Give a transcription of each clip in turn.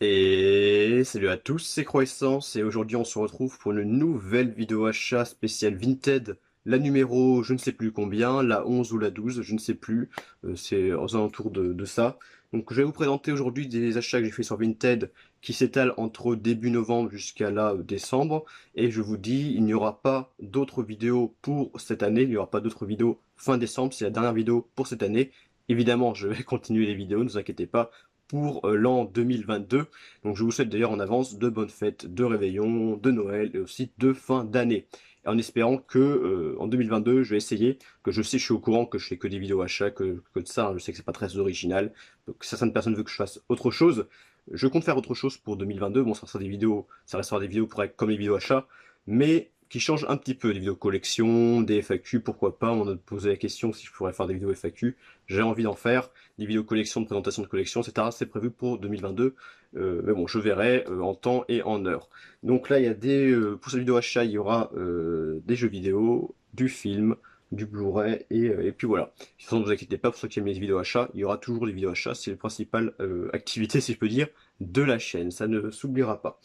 Et salut à tous, c'est Croissance et aujourd'hui on se retrouve pour une nouvelle vidéo achat spéciale Vinted, la numéro je ne sais plus combien, la 11 ou la 12, je ne sais plus, c'est aux alentours de ça. Donc je vais vous présenter aujourd'hui des achats que j'ai fait sur Vinted qui s'étalent entre début novembre jusqu'à là décembre, et je vous dis il n'y aura pas d'autres vidéos pour cette année, il n'y aura pas d'autres vidéos fin décembre, c'est la dernière vidéo pour cette année. Évidemment je vais continuer les vidéos, ne vous inquiétez pas, pour l'an 2022. Donc je vous souhaite d'ailleurs en avance de bonnes fêtes, de réveillon, de Noël et aussi de fin d'année. En espérant que en 2022, je vais essayer, que je sais, je suis au courant que je fais que des vidéos achats, que de ça, hein, je sais que c'est pas très original, donc certaines personnes veulent que je fasse autre chose. Je compte faire autre chose pour 2022, bon ça sera des vidéos, ça restera des vidéos pour être comme les vidéos achats, mais qui changent un petit peu, des vidéos collection, des FAQ, pourquoi pas, on a posé la question si je pourrais faire des vidéos FAQ, j'ai envie d'en faire, des vidéos collection, de présentation de collection, etc. C'est prévu pour 2022. Mais bon, je verrai en temps et en heure. Donc là, il y a pour cette vidéo achat, il y aura des jeux vidéo, du film, du Blu-ray, et puis voilà. De toute façon, ne vous inquiétez pas, pour ceux qui aiment les vidéos achats, il y aura toujours des vidéos achats. C'est la principale activité, si je peux dire, de la chaîne. Ça ne s'oubliera pas.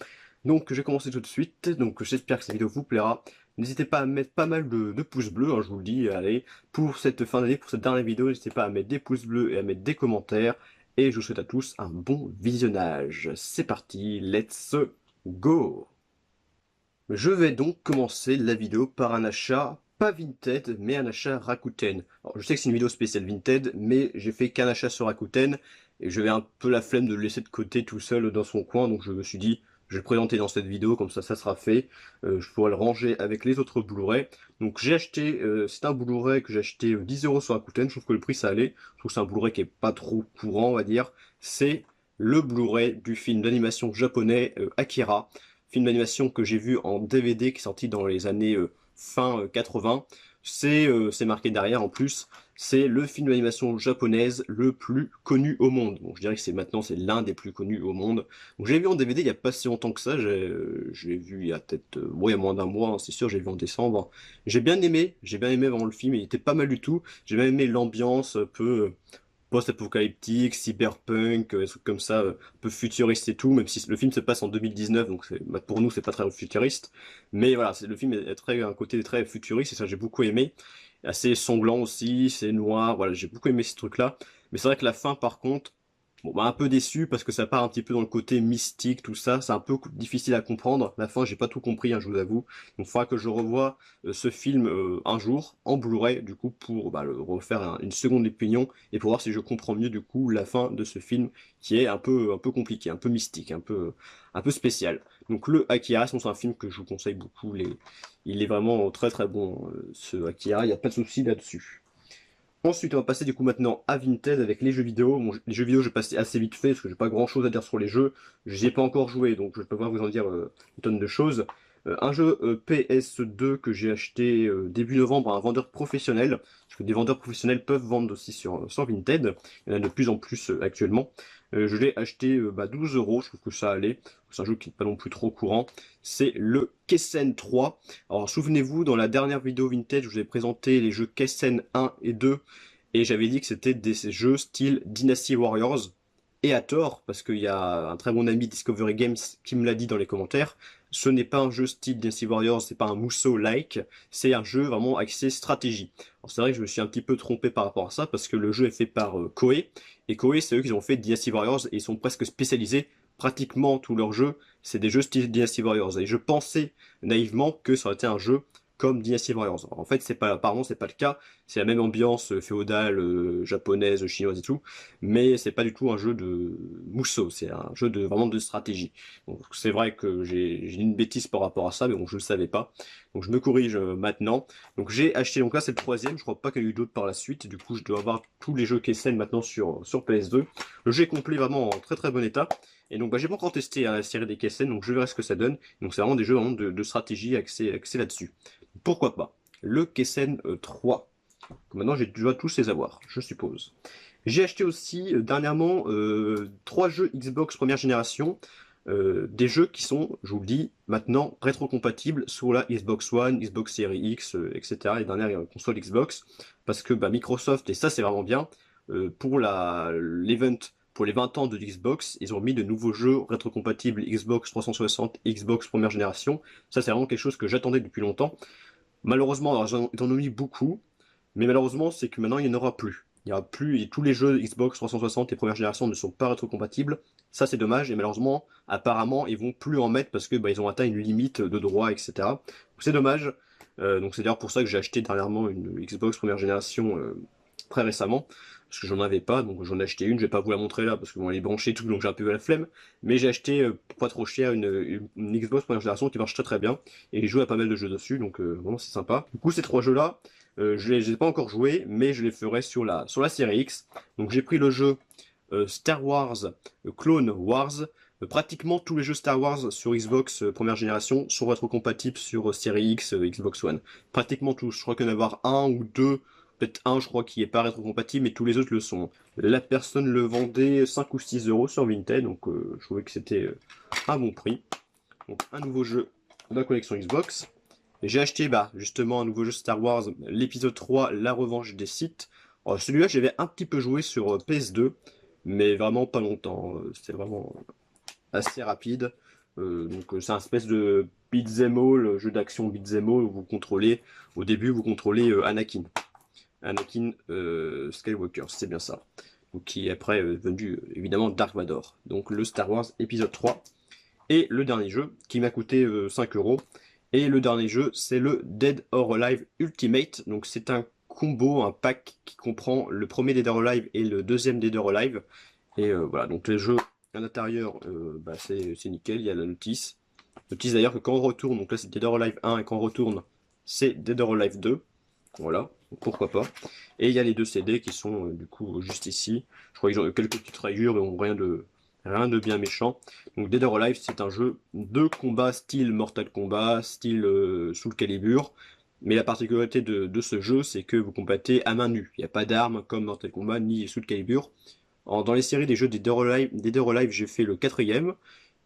Donc, je vais commencer tout de suite. Donc, j'espère que cette vidéo vous plaira. N'hésitez pas à mettre pas mal de pouces bleus, hein, je vous le dis. Allez, pour cette fin d'année, pour cette dernière vidéo, n'hésitez pas à mettre des pouces bleus et à mettre des commentaires. Et je vous souhaite à tous un bon visionnage. C'est parti, let's go! Je vais donc commencer la vidéo par un achat, pas Vinted, mais un achat Rakuten. Alors, je sais que c'est une vidéo spéciale Vinted, mais j'ai fait qu'un achat sur Rakuten, et j'avais un peu la flemme de le laisser de côté tout seul dans son coin, donc je me suis dit, je vais le présenter dans cette vidéo, comme ça sera fait. Je pourrai le ranger avec les autres Blu-ray. Donc j'ai acheté, c'est un Blu-ray que j'ai acheté 10 € sur Rakuten, je trouve que le prix ça allait. Je trouve que c'est un Blu-ray qui est pas trop courant, on va dire. C'est le Blu-ray du film d'animation japonais Akira. Film d'animation que j'ai vu en DVD qui est sorti dans les années fin 80. C'est marqué derrière en plus. C'est le film d'animation japonaise le plus connu au monde. Bon, je dirais que c'est l'un des plus connus au monde. Donc j'ai vu en DVD il n'y a pas si longtemps que ça. J'ai vu il y a peut-être il y a moins d'un mois, hein, c'est sûr. J'ai vu en décembre. J'ai bien aimé vraiment le film. Il était pas mal du tout. J'ai bien aimé l'ambiance un peu post-apocalyptique, cyberpunk, des trucs comme ça, un peu futuriste et tout, même si le film se passe en 2019, donc bah, pour nous c'est pas très futuriste, mais voilà, le film est très, un côté très futuriste, et ça j'ai beaucoup aimé, assez sanglant aussi, c'est noir, voilà, j'ai beaucoup aimé ces trucs-là, mais c'est vrai que la fin par contre, bon, bah, un peu déçu parce que ça part un petit peu dans le côté mystique, tout ça. C'est un peu difficile à comprendre. La fin, j'ai pas tout compris, hein, je vous avoue. Donc, il faudra que je revoie ce film un jour en Blu-ray, du coup, pour bah, le refaire une seconde opinion et pour voir si je comprends mieux, du coup, la fin de ce film qui est un peu compliqué, un peu mystique, un peu spécial. Donc, le Akira, c'est un film que je vous conseille beaucoup. Il est vraiment très très bon, ce Akira. Il n'y a pas de souci là-dessus. Ensuite, on va passer du coup maintenant à Vinted avec les jeux vidéo. Bon, les jeux vidéo, je vais passer assez vite fait parce que j'ai pas grand chose à dire sur les jeux. J'y ai pas encore joué, donc je peux pas vous en dire une tonne de choses. Un jeu PS2 que j'ai acheté début novembre à un vendeur professionnel, parce que des vendeurs professionnels peuvent vendre aussi sur Vinted. Il y en a de plus en plus actuellement. Je l'ai acheté 12 euros, je trouve que ça allait. C'est un jeu qui n'est pas non plus trop courant. C'est le Kessen 3. Alors souvenez-vous, dans la dernière vidéo Vintage, je vous ai présenté les jeux Kessen 1 et 2, et j'avais dit que c'était des jeux style Dynasty Warriors, et à tort, parce qu'il y a un très bon ami Discovery Games qui me l'a dit dans les commentaires, ce n'est pas un jeu style Dynasty Warriors, c'est pas un Musou-like, c'est un jeu vraiment axé stratégie. Alors c'est vrai que je me suis un petit peu trompé par rapport à ça, parce que le jeu est fait par Koei, et Koei c'est eux qui ont fait Dynasty Warriors, et ils sont presque spécialisés, pratiquement tous leurs jeux, c'est des jeux style Dynasty Warriors, et je pensais naïvement que ça aurait été un jeu comme Dynasty Warriors. En fait, apparemment, c'est pas le cas. C'est la même ambiance féodale, japonaise, chinoise et tout, mais c'est pas du tout un jeu de Musou. C'est un jeu vraiment de stratégie. Donc, c'est vrai que j'ai une bêtise par rapport à ça, mais bon, je le savais pas. Donc, je me corrige maintenant. Donc, j'ai acheté. Donc là, c'est le troisième. Je crois pas qu'il y a eu d'autres par la suite. Du coup, je dois avoir tous les jeux Kessen maintenant sur PS2. Le jeu est complet, vraiment en très très bon état. Et donc, j'ai pas encore testé hein, la série des Kessen, donc je verrai ce que ça donne. Donc, c'est vraiment des jeux vraiment de stratégie axés là-dessus. Pourquoi pas? Le Kessen 3. Maintenant, je dois tous les avoir, je suppose. J'ai acheté aussi dernièrement 3 jeux Xbox première génération. Des jeux qui sont, je vous le dis, maintenant rétrocompatibles sur la Xbox One, Xbox Series X, etc. Les dernières consoles Xbox. Parce que bah, Microsoft, et ça c'est vraiment bien, pour l'event pour les 20 ans de Xbox, ils ont mis de nouveaux jeux rétrocompatibles Xbox 360 et Xbox première génération. Ça, c'est vraiment quelque chose que j'attendais depuis longtemps. Malheureusement, alors, ils en ont mis beaucoup, mais malheureusement, c'est que maintenant, il n'y en aura plus. Il n'y aura plus, et tous les jeux Xbox 360 et première génération ne sont pas rétrocompatibles. Ça, c'est dommage, et malheureusement, apparemment, ils vont plus en mettre parce que ils ont atteint une limite de droits, etc. C'est dommage. Donc c'est d'ailleurs pour ça que j'ai acheté dernièrement une Xbox première génération très récemment, parce que j'en avais pas, donc j'en ai acheté une, je vais pas vous la montrer là, parce que bon, elle est branchée et tout, donc j'ai un peu la flemme, mais j'ai acheté pas trop cher une Xbox première génération qui marche très très bien, et il joue à pas mal de jeux dessus, donc vraiment c'est sympa. Du coup ces trois jeux là, je les ai pas encore joués, mais je les ferai sur la série X. Donc j'ai pris le jeu Star Wars Clone Wars. Pratiquement tous les jeux Star Wars sur Xbox première génération sont rétrocompatibles sur série X, Xbox One. Pratiquement tous. Je crois qu'il y en a avoir un ou deux, peut-être un, je crois, qui est pas rétrocompatible, mais tous les autres le sont. La personne le vendait 5 ou 6 euros sur Vinted, donc je trouvais que c'était un bon prix. Donc un nouveau jeu de la collection Xbox. J'ai acheté justement un nouveau jeu Star Wars, l'épisode 3, La Revanche des Sith. Celui-là, j'avais un petit peu joué sur PS2, mais vraiment pas longtemps. C'était vraiment assez rapide. C'est un espèce de beat'em all, jeu d'action beat'em all où vous contrôlez, au début, vous contrôlez Anakin. Anakin Skywalker, c'est bien ça. Donc, qui est après devenu évidemment Dark Vador. Donc le Star Wars épisode 3. Et le dernier jeu, qui m'a coûté 5 euros. Et le dernier jeu, c'est le Dead or Alive Ultimate. Donc c'est un combo, un pack qui comprend le premier Dead or Alive et le deuxième Dead or Alive. Et voilà, donc les jeux à l'intérieur, c'est nickel, il y a la notice. Notice d'ailleurs que quand on retourne, donc là c'est Dead or Alive 1, et quand on retourne, c'est Dead or Alive 2. Voilà, pourquoi pas. Et il y a les deux CD qui sont du coup juste ici. Je crois qu'ils ont quelques petites rayures, mais ont rien de bien méchant. Donc Dead or Alive, c'est un jeu de combat style Mortal Kombat, style Soul Calibur. Mais la particularité de ce jeu, c'est que vous combattez à main nue. Il n'y a pas d'armes comme Mortal Kombat ni Soul Calibur. Dans les séries des jeux Dead or Alive, j'ai fait le quatrième,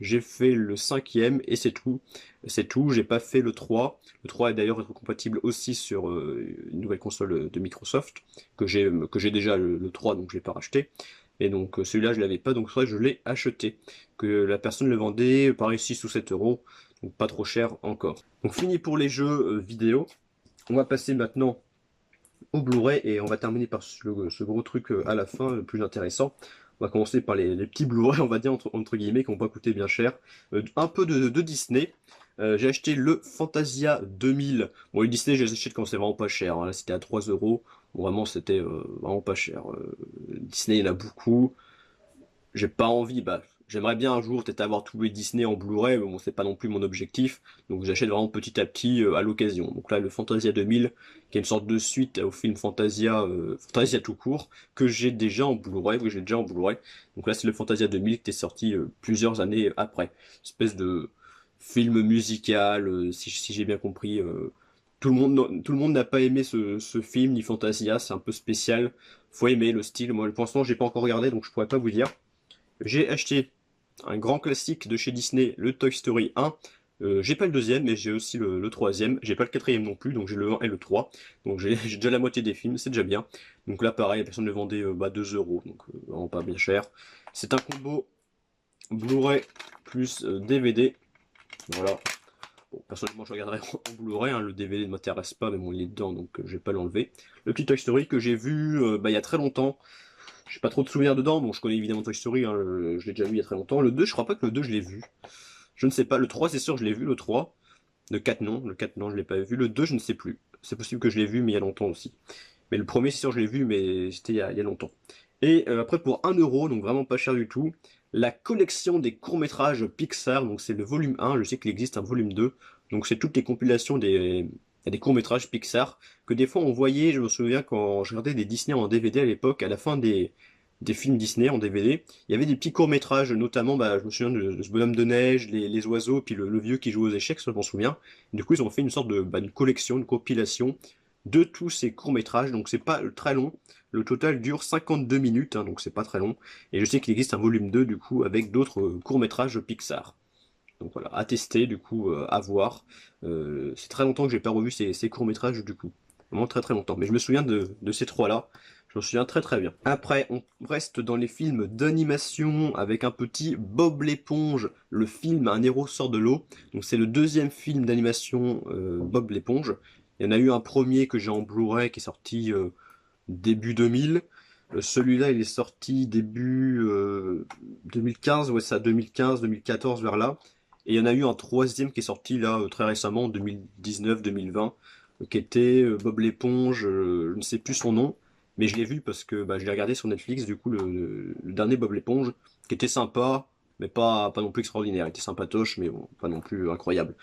j'ai fait le cinquième et c'est tout. C'est tout, j'ai pas fait le 3. Le 3 est d'ailleurs compatible aussi sur une nouvelle console de Microsoft, que j'ai déjà le 3, donc je l'ai pas racheté. Et donc celui-là je l'avais pas, donc c'est vrai que je l'ai acheté. Que la personne le vendait, pareil 6 ou 7 euros, donc pas trop cher encore. Donc fini pour les jeux vidéo. On va passer maintenant au Blu-ray et on va terminer par ce gros truc à la fin, le plus intéressant. On va commencer par les petits Blu-ray, on va dire entre guillemets, qui n'ont pas coûté bien cher. Un peu de Disney. J'ai acheté le Fantasia 2000. Bon, les Disney, je les achète quand c'est vraiment pas cher, hein. Là, c'était à 3 euros. Bon, vraiment, c'était vraiment pas cher. Disney, il y en a beaucoup. J'ai pas envie, j'aimerais bien un jour peut-être avoir tous les Disney en Blu-ray, mais bon, c'est pas non plus mon objectif. Donc j'achète vraiment petit à petit à l'occasion. Donc là, le Fantasia 2000, qui est une sorte de suite au film Fantasia, Fantasia tout court, que j'ai déjà en Blu-ray, que j'ai déjà en Blu-ray. Donc là, c'est le Fantasia 2000 qui est sorti plusieurs années après. Espèce de film musical, si j'ai bien compris. Tout le monde n'a pas aimé ce film, ni Fantasia, c'est un peu spécial. Faut aimer le style. Moi, pour l'instant, j'ai pas encore regardé, donc je pourrais pas vous dire. J'ai acheté un grand classique de chez Disney, le Toy Story 1. J'ai pas le deuxième, mais j'ai aussi le troisième. J'ai pas le quatrième non plus, donc j'ai le 1 et le 3. Donc j'ai déjà la moitié des films, c'est déjà bien. Donc là, pareil, la personne le vendait 2 euros, donc vraiment pas bien cher. C'est un combo Blu-ray plus DVD. Voilà. Bon, personnellement, je regarderai en Blu-ray, hein. Le DVD ne m'intéresse pas, mais bon, il est dedans, donc je vais pas l'enlever. Le petit Toy Story que j'ai vu il y a très longtemps. J'ai pas trop de souvenirs dedans. Bon, je connais évidemment Toy Story, hein, je l'ai déjà vu il y a très longtemps. Le 2, je crois pas que le 2 je l'ai vu. Je ne sais pas. Le 3, c'est sûr, je l'ai vu, le 3. Le 4, non. Le 4, non, je l'ai pas vu. Le 2, je ne sais plus. C'est possible que je l'ai vu, mais il y a longtemps aussi. Mais le premier, c'est sûr, je l'ai vu, mais c'était il y a longtemps. Et après, pour 1 euro, donc vraiment pas cher du tout, la collection des courts-métrages Pixar. Donc c'est le volume 1. Je sais qu'il existe un volume 2. Donc c'est toutes les compilations des courts-métrages Pixar que des fois on voyait. Je me souviens quand je regardais des Disney en DVD à l'époque, à la fin des films Disney en DVD, il y avait des petits courts-métrages, notamment je me souviens de ce bonhomme de neige, les oiseaux, puis le vieux qui joue aux échecs, ça je m'en souviens. Du coup ils ont fait une sorte une collection, une compilation de tous ces courts-métrages, donc c'est pas très long. Le total dure 52 minutes, hein, donc c'est pas très long. Et je sais qu'il existe un volume 2 du coup avec d'autres courts-métrages Pixar. Donc voilà, à tester, du coup, à voir. C'est très longtemps que j'ai pas revu ces courts-métrages, du coup. Vraiment très très longtemps. Mais je me souviens de ces trois-là. Je m'en souviens très très bien. Après, on reste dans les films d'animation avec un petit Bob l'éponge. Le film Un héros sort de l'eau. Donc c'est le deuxième film d'animation Bob l'éponge. Il y en a eu un premier que j'ai en Blu-ray qui est sorti début 2000. Celui-là, il est sorti début 2015, ouais, ça, 2015, 2014, vers là. Et il y en a eu un troisième qui est sorti là très récemment, en 2019-2020, qui était Bob l'éponge, je ne sais plus son nom, mais je l'ai vu parce que bah, je l'ai regardé sur Netflix, du coup, le dernier Bob l'éponge, qui était sympa, mais pas non plus extraordinaire. Il était sympatoche, mais bon, pas non plus incroyable.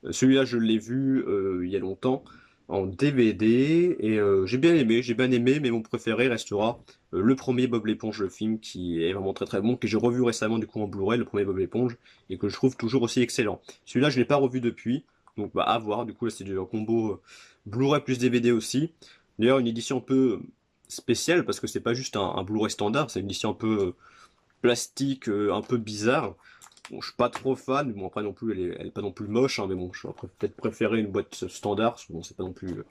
Celui-là, je l'ai vu il y a longtemps en DVD et j'ai bien aimé, mais mon préféré restera le premier Bob l'éponge, le film qui est vraiment très très bon, que j'ai revu récemment du coup en Blu-ray, le premier Bob l'éponge, et que je trouve toujours aussi excellent. Celui-là, je l'ai pas revu depuis, donc bah à voir. Du coup, là, c'est un combo Blu-ray plus DVD aussi. D'ailleurs, une édition un peu spéciale parce que c'est pas juste un Blu-ray standard, c'est une édition un peu plastique, un peu bizarre. Bon, je suis pas trop fan, bon après non plus, elle est pas non plus moche, hein, mais bon, je vais peut-être préférer une boîte standard, parce que bon, c'est pas non plus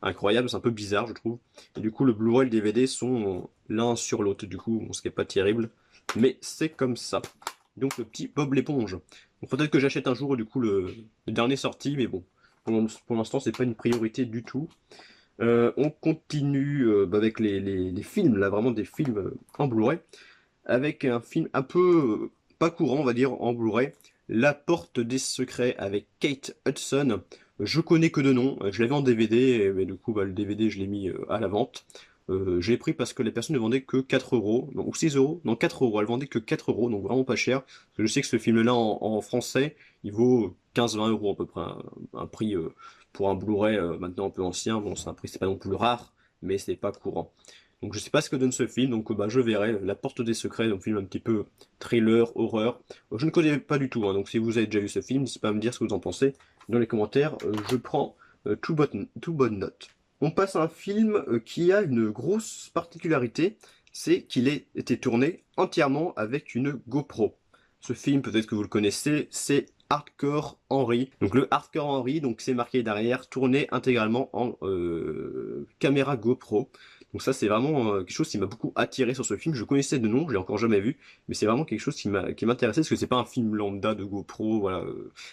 incroyable, c'est un peu bizarre, je trouve. Et du coup, le Blu-ray et le DVD sont l'un sur l'autre, du coup, bon, ce qui est pas terrible, mais c'est comme ça. Donc le petit Bob l'éponge. Donc peut-être que j'achète un jour, du coup, le dernier sorti, mais bon, pour l'instant, c'est pas une priorité du tout. On continue bah, avec les films, là, vraiment des films en Blu-ray avec un film un peu pas courant, on va dire, en Blu-ray, La Porte des Secrets avec Kate Hudson. Je connais que de nom, je l'avais en DVD, mais du coup, bah, le DVD, je l'ai mis à la vente. Je l'ai pris parce que les personnes ne vendaient que 4 euros, non, ou 6 euros, non 4 euros, elles vendaient que 4 euros, donc vraiment pas cher. Parce que je sais que ce film-là en français, il vaut 15-20 euros à peu près, un prix pour un Blu-ray maintenant un peu ancien. Bon, c'est un prix, c'est pas non plus rare, mais c'est pas courant. Donc je sais pas ce que donne ce film, donc bah, je verrai. La Porte des Secrets, un film un petit peu thriller, horreur. Je ne connais pas du tout, hein, donc si vous avez déjà vu ce film, n'hésitez pas à me dire ce que vous en pensez dans les commentaires. Je prends tout bonne note. On passe à un film qui a une grosse particularité, c'est qu'il a été tourné entièrement avec une GoPro. Ce film, peut-être que vous le connaissez, c'est Hardcore Henry. Donc le Hardcore Henry, donc c'est marqué derrière, tourné intégralement en caméra GoPro. Donc ça c'est vraiment quelque chose qui m'a beaucoup attiré sur ce film. Je connaissais de nom, je l'ai encore jamais vu, mais c'est vraiment quelque chose qui m'intéressait parce que c'est pas un film lambda de GoPro, voilà.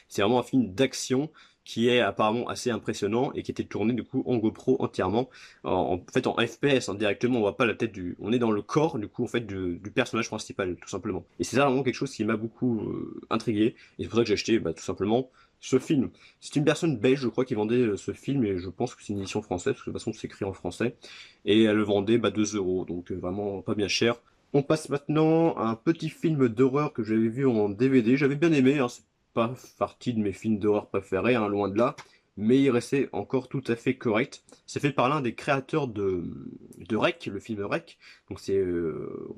C'est vraiment un film d'action qui est apparemment assez impressionnant et qui était tourné du coup en GoPro entièrement, en fait en FPS, hein, directement. On voit pas la tête on est dans le corps du coup en fait du personnage principal tout simplement. Et c'est ça vraiment quelque chose qui m'a beaucoup intrigué et c'est pour ça que j'ai acheté bah, tout simplement ce film. C'est une personne belge, je crois, qui vendait ce film, et je pense que c'est une édition française, parce que de toute façon c'est écrit en français, et elle le vendait bah, 2 euros, donc vraiment pas bien cher. On passe maintenant à un petit film d'horreur que j'avais vu en DVD, j'avais bien aimé, hein, c'est pas partie de mes films d'horreur préférés, hein, loin de là, mais il restait encore tout à fait correct. C'est fait par l'un des créateurs de REC, le film REC, donc c'est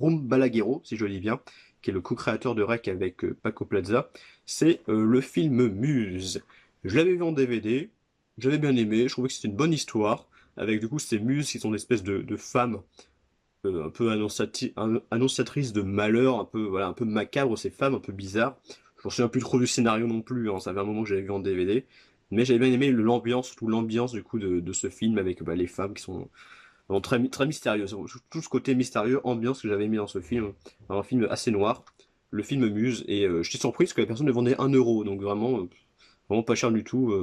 Rum Balaguerro, si je le dis bien, qui est le co-créateur de REC avec Paco Plaza. C'est le film Muse. Je l'avais vu en DVD, j'avais bien aimé, je trouvais que c'était une bonne histoire, avec du coup ces muses qui sont des espèces de femmes un peu annonciatrices de malheur, un peu, voilà, un peu macabre, ces femmes un peu bizarres. Je me souviens plus trop du scénario non plus, hein, ça fait un moment que j'avais vu en DVD, mais j'avais bien aimé l'ambiance, surtout l'ambiance du coup de ce film avec bah, les femmes qui sont vraiment très mystérieuses. Tout ce côté mystérieux, ambiance que j'avais mis dans ce film, un film assez noir. Le film Muse, et j'étais surpris parce que la personne le vendait 1 euro, donc vraiment pas cher du tout,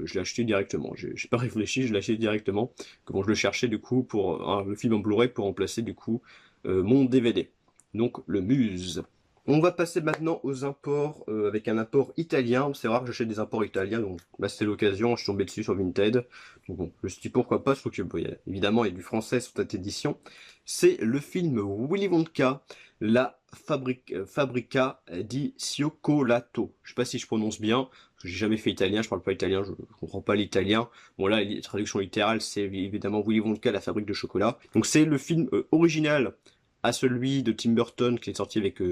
je l'ai acheté directement. J'ai pas réfléchi, je l'ai acheté directement. Que bon, je le cherchais du coup pour le film en Blu-ray pour remplacer du coup mon DVD. Donc le Muse. On va passer maintenant aux imports avec un import italien. C'est rare que j'achète des imports italiens, donc là c'était l'occasion, je suis tombé dessus sur Vinted. Donc bon, je me suis dit pourquoi pas, sauf que bon, évidemment il y a du français sur cette édition. C'est le film Willy Wonka, la Fabrica di Cioccolato. Je sais pas si je prononce bien, j'ai jamais fait italien, je parle pas italien, je comprends pas l'italien. Bon là, la traduction littérale, c'est évidemment Willy Wonka, la fabrique de chocolat. Donc c'est le film original à celui de Tim Burton qui est sorti avec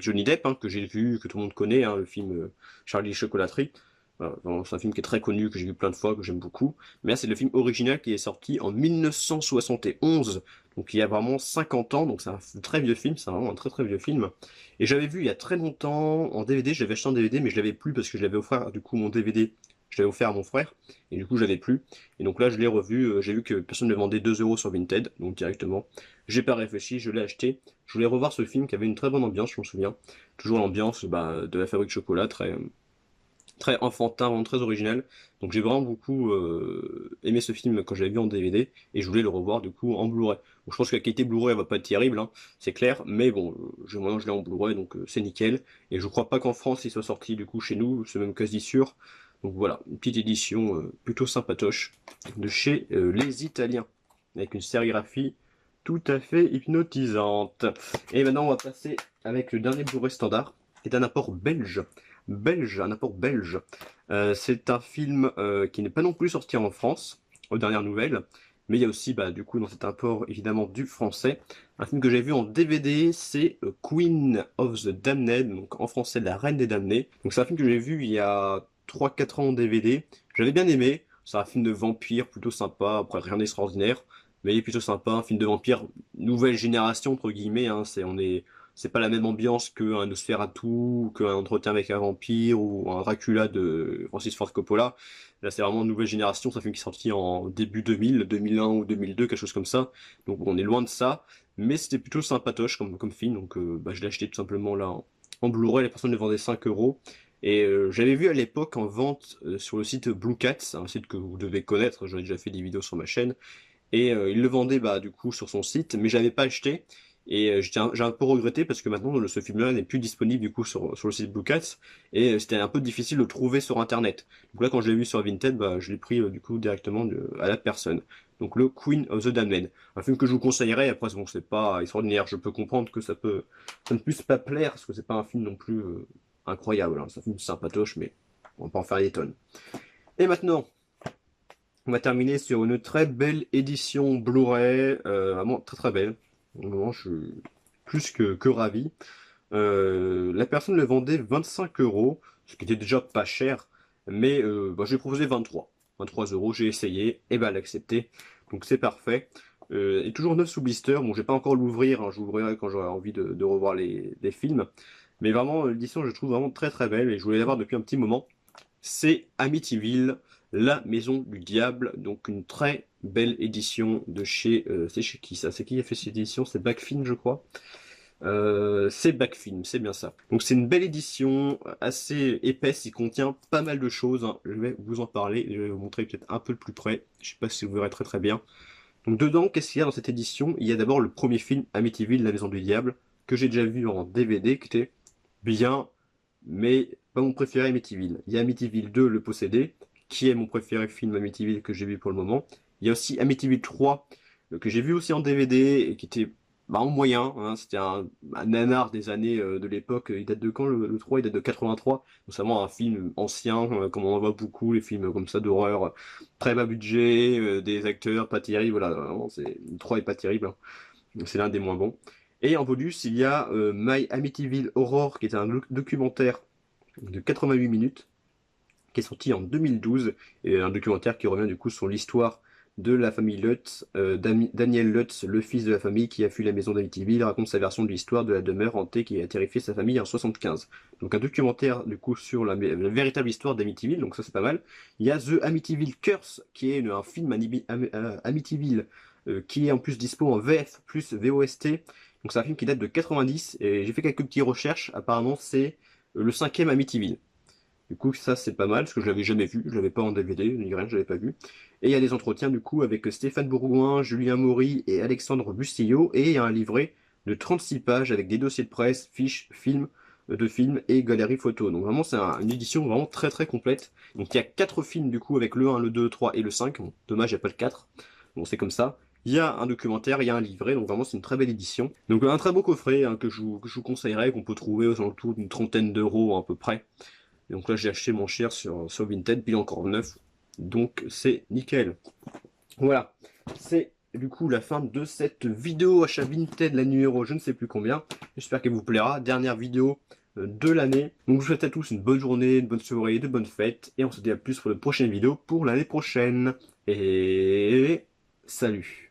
Johnny Depp, hein, que j'ai vu, que tout le monde connaît, hein, le film Charlie et la chocolaterie. Voilà, c'est un film qui est très connu, que j'ai vu plein de fois, que j'aime beaucoup. Mais là, c'est le film original qui est sorti en 1971, donc il y a vraiment 50 ans, donc c'est un très vieux film, c'est vraiment un très vieux film. Et j'avais vu il y a très longtemps en DVD, j'avais acheté un DVD, mais je l'avais plus parce que je l'avais offert du coup mon DVD je l'avais offert à mon frère, et du coup j'avais plus. Et donc là je l'ai revu, j'ai vu que personne ne le vendait 2 euros sur Vinted, donc directement, j'ai pas réfléchi, je l'ai acheté. Je voulais revoir ce film qui avait une très bonne ambiance, je m'en souviens. Toujours l'ambiance de la fabrique de chocolat, très enfantin, vraiment très original. Donc j'ai vraiment beaucoup aimé ce film quand je l'avais vu en DVD et je voulais le revoir du coup en Blu-ray. Bon, je pense que la qualité Blu-ray elle va pas être terrible, hein, c'est clair, mais bon, maintenant je l'ai en Blu-ray donc c'est nickel. Et je crois pas qu'en France il soit sorti du coup chez nous, c'est même quasi sûr. Donc voilà, une petite édition plutôt sympatoche de chez les Italiens, avec une sérigraphie tout à fait hypnotisante. Et maintenant on va passer avec le dernier Blu-ray standard, qui est un apport un apport belge. C'est un film qui n'est pas non plus sorti en France, aux dernières nouvelles, mais il y a aussi, bah, du coup, dans cet apport, évidemment, du français. Un film que j'ai vu en DVD, c'est Queen of the Damned, donc en français, La Reine des Damnés. Donc c'est un film que j'ai vu il y a 3-4 ans en DVD. J'avais bien aimé. C'est un film de vampire plutôt sympa, après rien d'extraordinaire, mais il est plutôt sympa, un film de vampire nouvelle génération, entre guillemets, hein. C'est pas la même ambiance qu'un Nosferatu, ou qu'un Entretien avec un vampire, ou un Dracula de Francis Ford Coppola. Là, c'est vraiment une nouvelle génération, c'est un film qui est sorti en début 2000, 2001 ou 2002, quelque chose comme ça. Donc on est loin de ça, mais c'était plutôt sympatoche comme film, donc bah, je l'ai acheté tout simplement là en Blu-ray, les personnes le vendaient 5 euros. Et j'avais vu à l'époque en vente sur le site Blue Cat, un site que vous devez connaître, j'en ai déjà fait des vidéos sur ma chaîne, et il le vendait bah, du coup sur son site, mais j'avais pas acheté. Et j'ai un peu regretté parce que maintenant ce film-là n'est plus disponible du coup sur le site Blue Cats et c'était un peu difficile de le trouver sur internet. Donc là quand je l'ai vu sur Vinted, bah, je l'ai pris du coup directement à la personne. Donc le Queen of the Damned. Un film que je vous conseillerais, après bon c'est pas extraordinaire, je peux comprendre que ça ne puisse pas plaire parce que c'est pas un film non plus incroyable, hein. C'est un film sympatoche mais on va pas en faire des tonnes. Et maintenant, on va terminer sur une très belle édition Blu-ray, vraiment très très belle. Vraiment, je suis plus que ravi. La personne le vendait 25 euros, ce qui était déjà pas cher, mais bah, j'ai proposé 23 euros, j'ai essayé, et ben elle a accepté, donc c'est parfait. Et toujours neuf sous blister, bon je vais pas encore l'ouvrir, hein, je l'ouvrirai quand j'aurai envie de revoir les films, mais vraiment l'édition je trouve vraiment très très belle et je voulais l'avoir depuis un petit moment. C'est Amityville, la maison du diable, donc une très belle édition de chez... c'est chez qui ça? C'est qui a fait cette édition? C'est Backfilm je crois. C'est Backfilm, c'est bien ça. Donc c'est une belle édition, assez épaisse, il contient pas mal de choses, hein. Je vais vous en parler, je vais vous montrer peut-être un peu de plus près, je sais pas si vous verrez très très bien. Donc dedans, qu'est-ce qu'il y a dans cette édition? Il y a d'abord le premier film, Amityville, la maison du diable, que j'ai déjà vu en DVD, qui était bien, mais pas mon préféré Amityville. Il y a Amityville 2, Le Possédé, qui est mon préféré film Amityville que j'ai vu pour le moment. Il y a aussi Amityville 3, que j'ai vu aussi en DVD, et qui était bah, en moyen, hein. C'était un nanar des années de l'époque. Il date de quand le 3? Il date de 83. Donc c'est vraiment un film ancien, comme on en voit beaucoup, les films comme ça d'horreur, très bas budget, des acteurs pas terribles, voilà, vraiment, le 3 est pas terrible, hein. C'est l'un des moins bons. Et en bonus, il y a My Amityville Horror, qui est un documentaire de 88 minutes, qui est sorti en 2012, et un documentaire qui revient du coup sur l'histoire de la famille Lutz. Daniel Lutz, le fils de la famille qui a fui la maison d'Amityville, raconte sa version de l'histoire de la demeure hantée qui a terrifié sa famille en 75. Donc un documentaire du coup sur la véritable histoire d'Amityville, donc ça c'est pas mal. Il y a The Amityville Curse, qui est un film Amityville, qui est en plus dispo en VF plus VOST. Donc c'est un film qui date de 90, et j'ai fait quelques petites recherches, apparemment c'est le cinquième Amityville. Du coup, ça c'est pas mal, parce que je l'avais jamais vu, je l'avais pas en DVD, ni rien, je l'avais pas vu. Et il y a des entretiens du coup avec Stéphane Bourgoin, Julien Maury et Alexandre Bustillo, et il y a un livret de 36 pages avec des dossiers de presse, fiches, films, de films et galeries photos. Donc vraiment c'est une édition vraiment très très complète. Donc il y a 4 films du coup avec le 1, le 2, le 3 et le 5. Bon, dommage, il n'y a pas le 4. Bon, c'est comme ça. Il y a un documentaire, il y a un livret, donc vraiment c'est une très belle édition. Donc un très beau coffret hein, que je vous conseillerais, qu'on peut trouver aux alentours d'une trentaine d'euros à peu près. Donc là j'ai acheté mon cher sur Vinted, puis il est encore neuf, donc c'est nickel. Voilà, c'est du coup la fin de cette vidéo achat Vinted, la numéro je ne sais plus combien. J'espère qu'elle vous plaira, dernière vidéo de l'année. Donc je vous souhaite à tous une bonne journée, une bonne soirée, de bonnes fêtes, et on se dit à plus pour de prochaines vidéos pour l'année prochaine. Et salut!